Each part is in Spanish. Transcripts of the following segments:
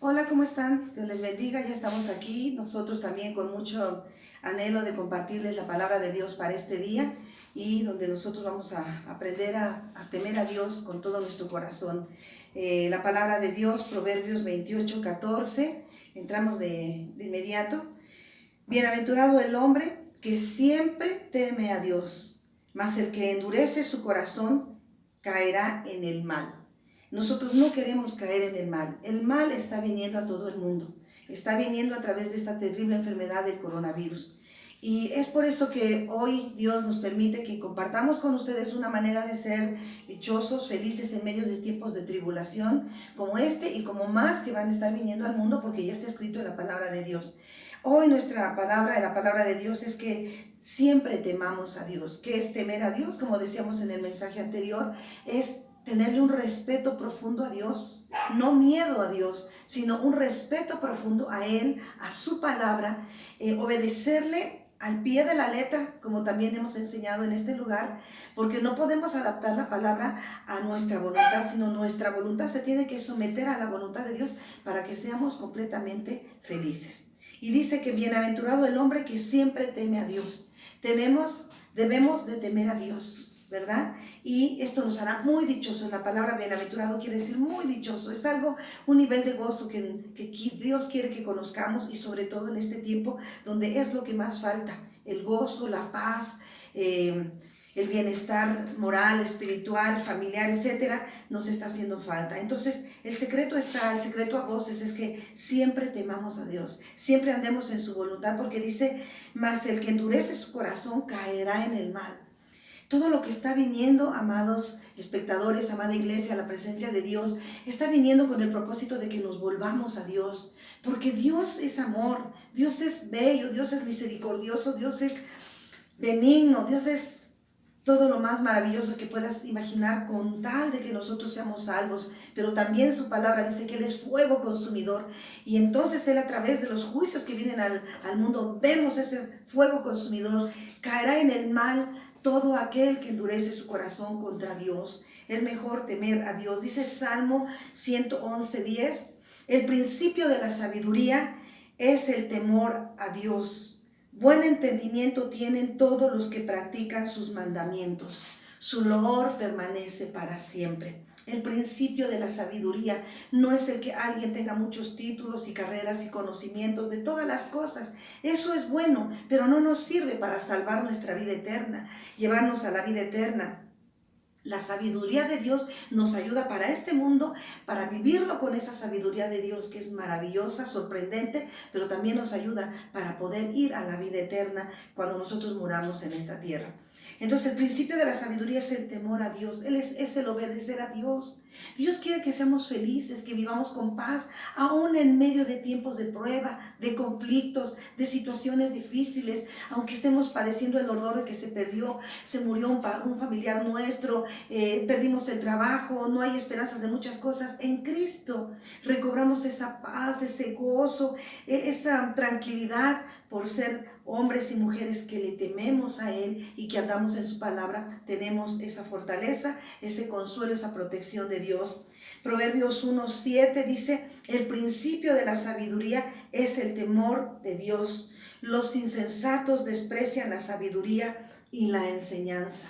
Hola, ¿cómo están? Dios les bendiga, ya estamos aquí, nosotros también con mucho anhelo de compartirles la palabra de Dios para este día y donde nosotros vamos a aprender a temer a Dios con todo nuestro corazón. La palabra de Dios, Proverbios 28:14, entramos de inmediato. Bienaventurado el hombre que siempre teme a Dios, mas el que endurece su corazón caerá en el mal. Nosotros no queremos caer en el mal. El mal está viniendo a todo el mundo. Está viniendo a través de esta terrible enfermedad del coronavirus. Y es por eso que hoy Dios nos permite que compartamos con ustedes una manera de ser dichosos, felices en medio de tiempos de tribulación como este y como más que van a estar viniendo al mundo, porque ya está escrito en la palabra de Dios. Hoy nuestra palabra, la palabra de Dios, es que siempre temamos a Dios. ¿Qué es temer a Dios? Como decíamos en el mensaje anterior, es tenerle un respeto profundo a Dios, no miedo a Dios, sino un respeto profundo a Él, a su palabra, obedecerle al pie de la letra, como también hemos enseñado en este lugar, porque no podemos adaptar la palabra a nuestra voluntad, sino nuestra voluntad se tiene que someter a la voluntad de Dios para que seamos completamente felices. Y dice que bienaventurado el hombre que siempre teme a Dios. Debemos de temer a Dios, ¿verdad? Y esto nos hará muy dichosos. La palabra bienaventurado quiere decir muy dichoso. Es algo, un nivel de gozo que Dios quiere que conozcamos, y sobre todo en este tiempo donde es lo que más falta. El gozo, la paz, el bienestar moral, espiritual, familiar, etcétera, nos está haciendo falta. Entonces, el secreto a voces es que siempre temamos a Dios, siempre andemos en su voluntad, porque dice, mas el que endurece su corazón caerá en el mal. Todo lo que está viniendo, amados espectadores, amada iglesia, a la presencia de Dios, está viniendo con el propósito de que nos volvamos a Dios, porque Dios es amor, Dios es bello, Dios es misericordioso, Dios es benigno, Dios es todo lo más maravilloso que puedas imaginar, con tal de que nosotros seamos salvos. Pero también su palabra dice que Él es fuego consumidor, y entonces Él, a través de los juicios que vienen al mundo, vemos ese fuego consumidor. Caerá en el mal todo aquel que endurece su corazón contra Dios. Es mejor temer a Dios. Dice Salmo 111:10, el principio de la sabiduría es el temor a Dios. Buen entendimiento tienen todos los que practican sus mandamientos. Su loor permanece para siempre. El principio de la sabiduría no es el que alguien tenga muchos títulos y carreras y conocimientos de todas las cosas. Eso es bueno, pero no nos sirve para salvar nuestra vida eterna, llevarnos a la vida eterna. La sabiduría de Dios nos ayuda para este mundo, para vivirlo con esa sabiduría de Dios que es maravillosa, sorprendente, pero también nos ayuda para poder ir a la vida eterna cuando nosotros muramos en esta tierra. Entonces el principio de la sabiduría es el temor a Dios, es el obedecer a Dios. Dios quiere que seamos felices, que vivamos con paz, aún en medio de tiempos de prueba, de conflictos, de situaciones difíciles, aunque estemos padeciendo el dolor de que se murió un familiar nuestro, perdimos el trabajo, no hay esperanzas de muchas cosas. En Cristo recobramos esa paz, ese gozo, esa tranquilidad por ser hombres y mujeres que le tememos a Él y que andamos en su palabra. Tenemos esa fortaleza, ese consuelo, esa protección de Dios. Proverbios 1:7 dice, el principio de la sabiduría es el temor de Dios. Los insensatos desprecian la sabiduría y la enseñanza.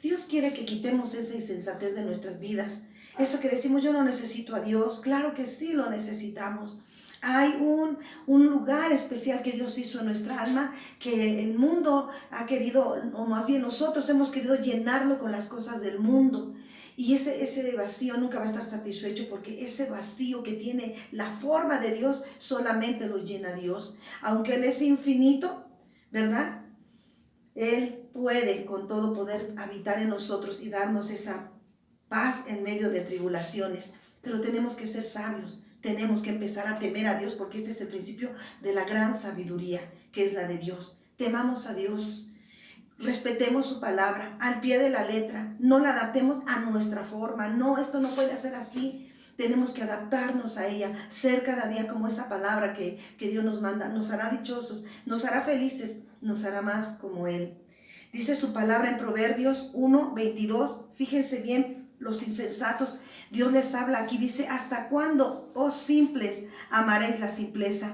Dios quiere que quitemos esa insensatez de nuestras vidas. Eso que decimos, yo no necesito a Dios. Claro que sí lo necesitamos. Hay un lugar especial que Dios hizo en nuestra alma, que el mundo ha querido, o más bien nosotros hemos querido llenarlo con las cosas del mundo. Y ese vacío nunca va a estar satisfecho, porque ese vacío que tiene la forma de Dios solamente lo llena Dios. Aunque Él es infinito, ¿verdad? Él puede con todo poder habitar en nosotros y darnos esa paz en medio de tribulaciones. Pero tenemos que ser sabios, tenemos que empezar a temer a Dios, porque este es el principio de la gran sabiduría, que es la de Dios. Temamos a Dios, respetemos su palabra al pie de la letra, no la adaptemos a nuestra forma. No, esto no puede ser así. Tenemos que adaptarnos a ella, ser cada día como esa palabra que Dios nos manda. Nos hará dichosos, nos hará felices, nos hará más como Él. Dice su palabra en Proverbios 1:22, fíjense bien, los insensatos. Dios les habla aquí, dice, ¿hasta cuándo, oh simples, amaréis la simpleza?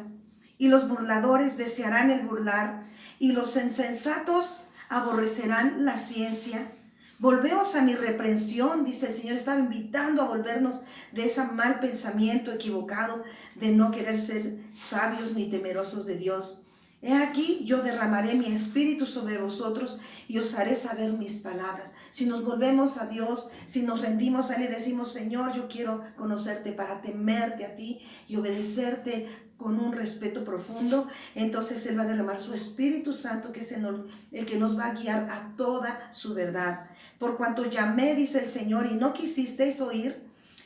Y los burladores desearán el burlar, y los insensatos aborrecerán la ciencia. Volveos a mi reprensión, dice el Señor. Estaba invitando a volvernos de ese mal pensamiento equivocado de no querer ser sabios ni temerosos de Dios. He aquí, yo derramaré mi espíritu sobre vosotros y os haré saber mis palabras. Si nos volvemos a Dios, si nos rendimos a Él y decimos, Señor, yo quiero conocerte para temerte a ti y obedecerte con un respeto profundo, entonces Él va a derramar su Espíritu Santo, que es el que nos va a guiar a toda su verdad. Por cuanto llamé, dice el Señor, y no quisisteis oír,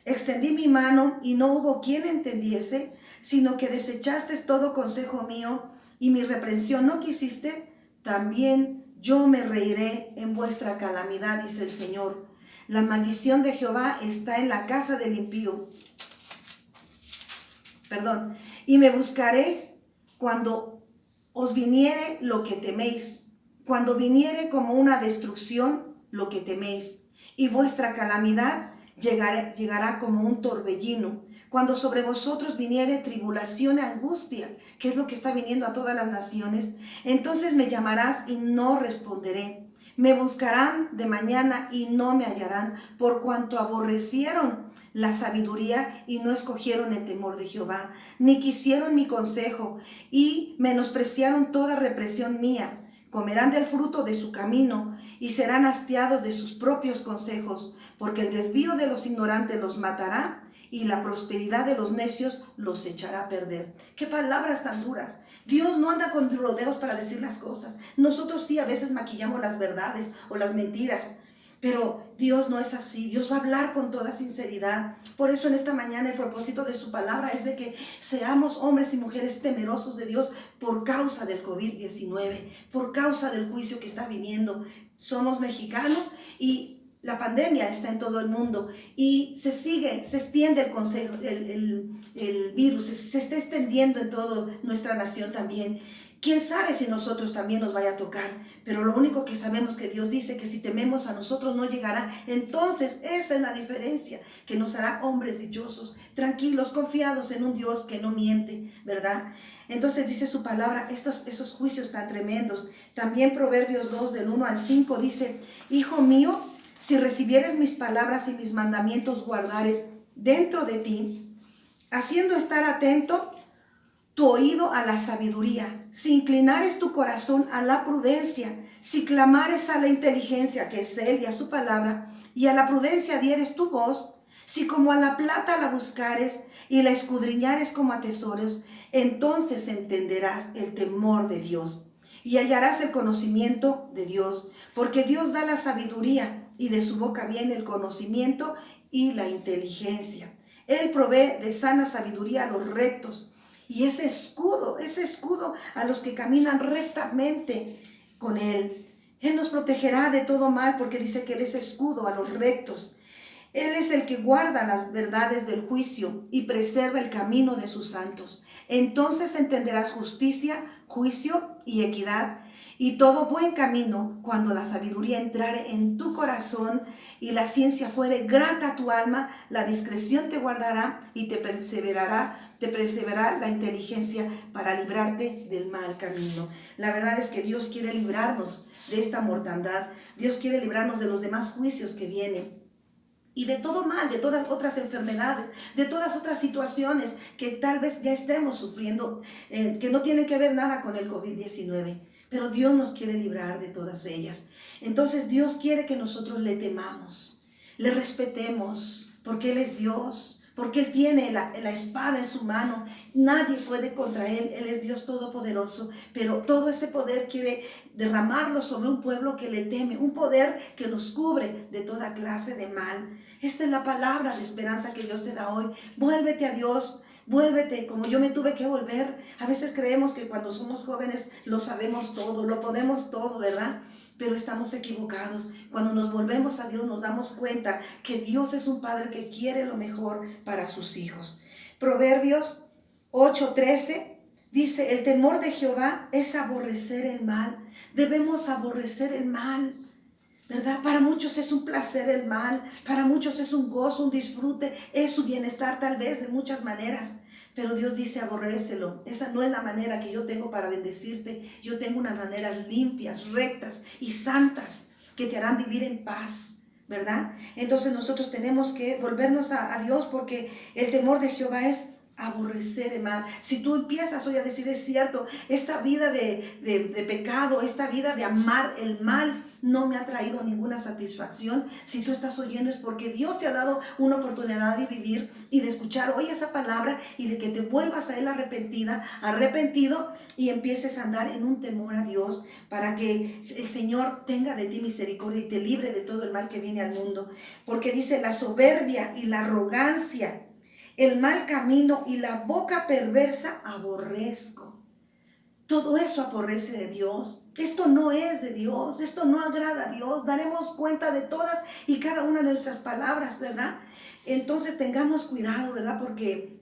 extendí mi mano y no hubo quien entendiese, sino que desechasteis todo consejo mío, y mi reprensión no quisiste, también yo me reiré en vuestra calamidad, dice el Señor. La maldición de Jehová está en la casa del impío. Y me buscaréis cuando os viniere lo que teméis, cuando viniere como una destrucción lo que teméis, y vuestra calamidad llegará como un torbellino. Cuando sobre vosotros viniere tribulación y angustia, que es lo que está viniendo a todas las naciones, entonces me llamarás y no responderé. Me buscarán de mañana y no me hallarán, por cuanto aborrecieron la sabiduría y no escogieron el temor de Jehová, ni quisieron mi consejo y menospreciaron toda represión mía. Comerán del fruto de su camino y serán hastiados de sus propios consejos, porque el desvío de los ignorantes los matará y la prosperidad de los necios los echará a perder. Qué palabras tan duras. Dios no anda con rodeos para decir las cosas. Nosotros sí a veces maquillamos las verdades o las mentiras, pero Dios no es así. Dios va a hablar con toda sinceridad. Por eso en esta mañana el propósito de su palabra es de que seamos hombres y mujeres temerosos de Dios por causa del COVID-19, por causa del juicio que está viniendo. Somos mexicanos y la pandemia está en todo el mundo y se extiende el virus, se está extendiendo en toda nuestra nación también. ¿Quién sabe si nosotros también nos vaya a tocar? Pero lo único que sabemos que Dios dice que si tememos a nosotros no llegará. Entonces esa es la diferencia que nos hará hombres dichosos, tranquilos, confiados en un Dios que no miente, ¿verdad? Entonces dice su palabra, esos juicios tan tremendos. También Proverbios 2 del 1 al 5 dice, hijo mío, si recibieres mis palabras y mis mandamientos guardares dentro de ti, haciendo estar atento tu oído a la sabiduría, si inclinares tu corazón a la prudencia, si clamares a la inteligencia, que es Él, y a su palabra, y a la prudencia dieres tu voz, si como a la plata la buscares y la escudriñares como a tesoros, entonces entenderás el temor de Dios y hallarás el conocimiento de Dios, porque Dios da la sabiduría y de su boca viene el conocimiento y la inteligencia. Él provee de sana sabiduría a los rectos y ese escudo a los que caminan rectamente con Él. Él nos protegerá de todo mal porque dice que Él es escudo a los rectos. Él es el que guarda las verdades del juicio y preserva el camino de sus santos. Entonces entenderás justicia, juicio y equidad y todo buen camino cuando la sabiduría entrare en tu corazón y la ciencia fuere grata a tu alma, la discreción te guardará y te perseverará la inteligencia para librarte del mal camino. La verdad es que Dios quiere librarnos de esta mortandad. Dios quiere librarnos de los demás juicios que vienen. Y de todo mal, de todas otras enfermedades, de todas otras situaciones que tal vez ya estemos sufriendo, que no tienen que ver nada con el COVID-19. Pero Dios nos quiere librar de todas ellas. Entonces Dios quiere que nosotros le temamos, le respetemos, porque Él es Dios, porque Él tiene la espada en su mano. Nadie puede contra Él. Él es Dios todopoderoso, pero todo ese poder quiere derramarlo sobre un pueblo que le teme, un poder que nos cubre de toda clase de mal. Esta es la palabra de esperanza que Dios te da hoy. Vuélvete a Dios. Vuélvete, como yo me tuve que volver. A veces creemos que cuando somos jóvenes lo sabemos todo, lo podemos todo, ¿verdad? Pero estamos equivocados. Cuando nos volvemos a Dios nos damos cuenta que Dios es un Padre que quiere lo mejor para sus hijos. Proverbios 8:13 dice, el temor de Jehová es aborrecer el mal. Debemos aborrecer el mal. ¿verdad? Para muchos es un placer el mal, para muchos es un gozo, un disfrute, es su bienestar tal vez de muchas maneras. Pero Dios dice, aborrécelo. Esa no es la manera que yo tengo para bendecirte. Yo tengo unas maneras limpias, rectas y santas que te harán vivir en paz, ¿verdad? Entonces nosotros tenemos que volvernos a Dios, porque el temor de Jehová es aborrecer el mal. Si tú empiezas hoy a decir, es cierto, esta vida de pecado, esta vida de amar el mal no me ha traído ninguna satisfacción. Si tú estás oyendo es porque Dios te ha dado una oportunidad de vivir y de escuchar hoy esa palabra, y de que te vuelvas a Él arrepentido, y empieces a andar en un temor a Dios, para que el Señor tenga de ti misericordia y te libre de todo el mal que viene al mundo. Porque dice, la soberbia y la arrogancia, el mal camino y la boca perversa aborrezco. Todo eso aborrece de Dios. Esto no es de Dios. Esto no agrada a Dios. Daremos cuenta de todas y cada una de nuestras palabras, ¿verdad? Entonces tengamos cuidado, ¿verdad? Porque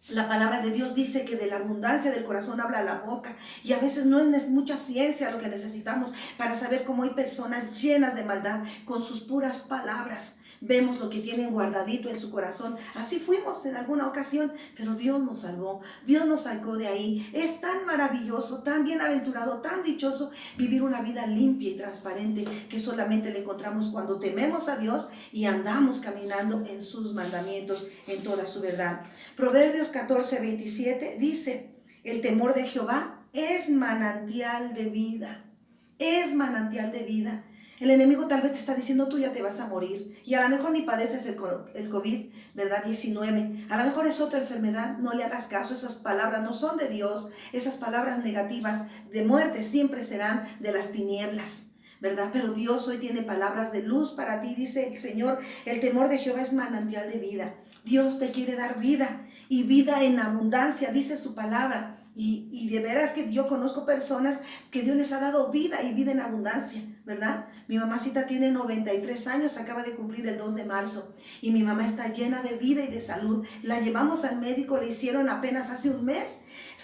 la palabra de Dios dice que de la abundancia del corazón habla la boca. Y a veces no es mucha ciencia lo que necesitamos para saber cómo hay personas llenas de maldad con sus puras palabras. Vemos lo que tienen guardadito en su corazón. Así fuimos en alguna ocasión, pero Dios nos salvó. Dios nos sacó de ahí. Es tan maravilloso, tan bienaventurado, tan dichoso vivir una vida limpia y transparente, que solamente le encontramos cuando tememos a Dios y andamos caminando en sus mandamientos, en toda su verdad. Proverbios 14:27 dice, el temor de Jehová es manantial de vida. Es manantial de vida. El enemigo tal vez te está diciendo, tú ya te vas a morir, y a lo mejor ni padeces el COVID, ¿verdad? 19. A lo mejor es otra enfermedad. No le hagas caso. Esas palabras no son de Dios. Esas palabras negativas de muerte siempre serán de las tinieblas, ¿verdad? Pero Dios hoy tiene palabras de luz para ti. Dice el Señor, el temor de Jehová es manantial de vida. Dios te quiere dar vida, y vida en abundancia, dice su palabra. Y de veras que yo conozco personas que Dios les ha dado vida, y vida en abundancia, ¿verdad? Mi mamacita tiene 93 años, acaba de cumplir el 2 de marzo. Y mi mamá está llena de vida y de salud. La llevamos al médico, le hicieron apenas hace un mes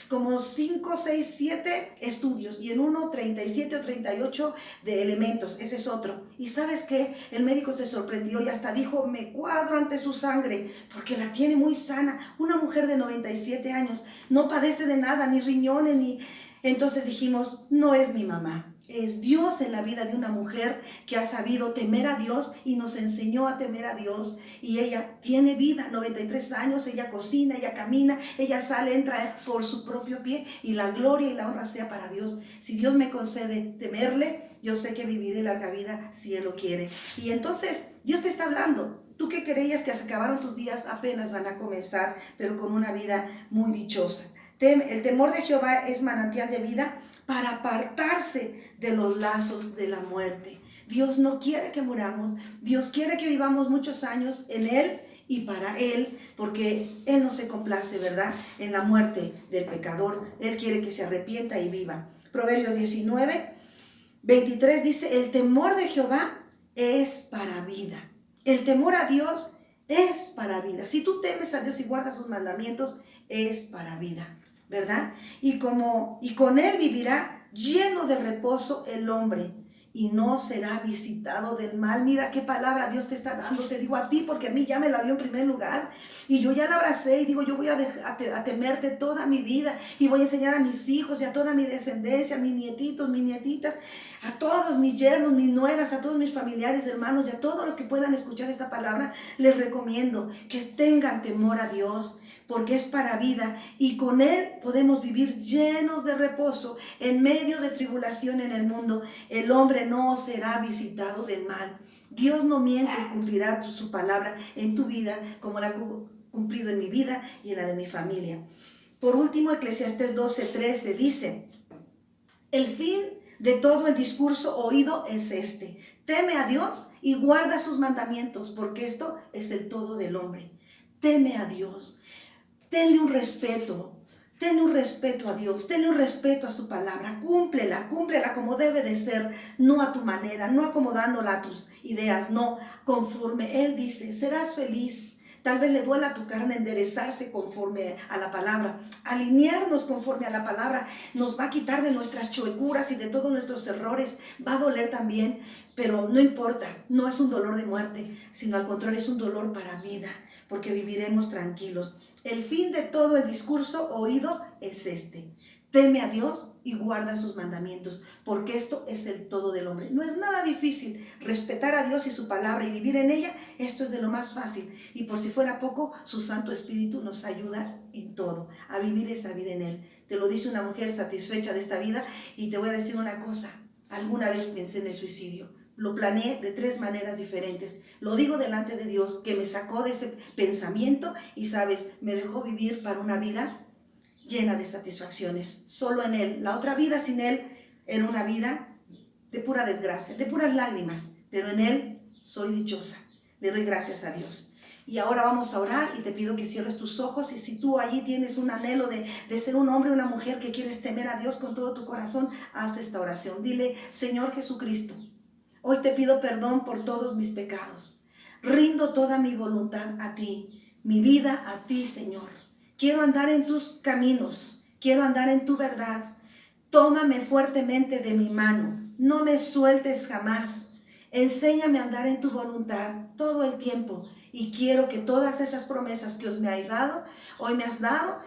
como 5, 6, 7 estudios, y en uno 37 o 38 de elementos. Ese es otro. Y ¿sabes qué? El médico se sorprendió y hasta dijo, me cuadro ante su sangre, porque la tiene muy sana. Una mujer de 97 años, no padece de nada, ni riñones, ni... Entonces dijimos, no es mi mamá. Es Dios en la vida de una mujer que ha sabido temer a Dios y nos enseñó a temer a Dios. Y ella tiene vida, 93 años, ella cocina, ella camina, ella sale, entra por su propio pie, y la gloria y la honra sea para Dios. Si Dios me concede temerle, yo sé que viviré larga vida si Él lo quiere. Y entonces Dios te está hablando. Tú que creías que se acabaron tus días, apenas van a comenzar, pero con una vida muy dichosa. El temor de Jehová es manantial de vida para apartarse de los lazos de la muerte. Dios no quiere que muramos. Dios quiere que vivamos muchos años en Él y para Él, porque Él no se complace, ¿verdad?, en la muerte del pecador. Él quiere que se arrepienta y viva. Proverbios 19:23 dice, el temor de Jehová es para vida. El temor a Dios es para vida. Si tú temes a Dios y guardas sus mandamientos, es para vida, ¿verdad? Y con Él vivirá lleno de reposo el hombre, y no será visitado del mal. Mira qué palabra Dios te está dando. Te digo a ti porque a mí ya me la dio en primer lugar, y yo ya la abracé, y digo, yo voy a temerte toda mi vida, y voy a enseñar a mis hijos y a toda mi descendencia, a mis nietitos, mis nietitas, a todos mis yernos, mis nueras, a todos mis familiares, hermanos, y a todos los que puedan escuchar esta palabra, les recomiendo que tengan temor a Dios, porque es para vida, y con Él podemos vivir llenos de reposo en medio de tribulación en el mundo. El hombre no será visitado del mal. Dios no miente y cumplirá su palabra en tu vida, como la ha cumplido en mi vida y en la de mi familia. Por último, Eclesiastés 12:13 dice, el fin de todo el discurso oído es este: teme a Dios y guarda sus mandamientos, porque esto es el todo del hombre. Teme a Dios. Tenle un respeto a Dios, tenle un respeto a su palabra, cúmplela como debe de ser, no a tu manera, no acomodándola a tus ideas, no, conforme Él dice, serás feliz, Tal vez le duela a tu carne enderezarse conforme a la palabra. Alinearnos conforme a la palabra nos va a quitar de nuestras chuecuras y de todos nuestros errores. Va a doler también, pero no importa. No es un dolor de muerte, sino al contrario es un dolor para vida, porque viviremos tranquilos. El fin de todo el discurso oído es este: teme a Dios y guarda sus mandamientos, porque esto es el todo del hombre. No es nada difícil respetar a Dios y su palabra y vivir en ella. Esto es de lo más fácil. Y por si fuera poco, su Santo Espíritu nos ayuda en todo, a vivir esa vida en Él. Te lo dice una mujer satisfecha de esta vida. Y te voy a decir una cosa: alguna vez pensé en el suicidio. Lo planeé de 3 maneras diferentes. Lo digo delante de Dios, que me sacó de ese pensamiento y, sabes, me dejó vivir para una vida llena de satisfacciones, solo en Él. La otra vida sin Él era una vida de pura desgracia, de puras lágrimas, pero en Él soy dichosa. Le doy gracias a Dios. Y ahora vamos a orar y te pido que cierres tus ojos, y si tú allí tienes un anhelo de ser un hombre o una mujer que quieres temer a Dios con todo tu corazón, haz esta oración. Dile: Señor Jesucristo, hoy te pido perdón por todos mis pecados. Rindo toda mi voluntad a ti, mi vida a ti, Señor. Quiero andar en tus caminos, quiero andar en tu verdad. Tómame fuertemente de mi mano, no me sueltes jamás. Enséñame a andar en tu voluntad todo el tiempo, y quiero que todas esas promesas que hoy me has dado,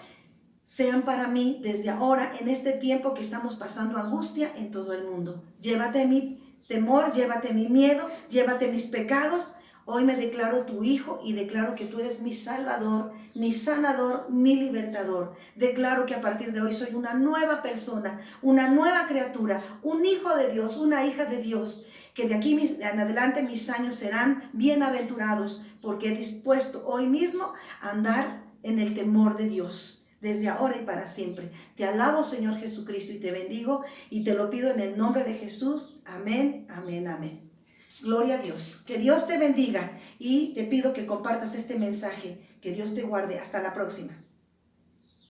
sean para mí desde ahora, en este tiempo que estamos pasando angustia en todo el mundo. Llévate mi temor, llévate mi miedo, llévate mis pecados. Hoy me declaro tu hijo y declaro que tú eres mi salvador, mi sanador, mi libertador. Declaro que a partir de hoy soy una nueva persona, una nueva criatura, un hijo de Dios, una hija de Dios, que de aquí en adelante mis años serán bienaventurados, porque he dispuesto hoy mismo a andar en el temor de Dios, desde ahora y para siempre. Te alabo, Señor Jesucristo, y te bendigo, y te lo pido en el nombre de Jesús. Amén, amén, amén. Gloria a Dios. Que Dios te bendiga, y te pido que compartas este mensaje. Que Dios te guarde. Hasta la próxima.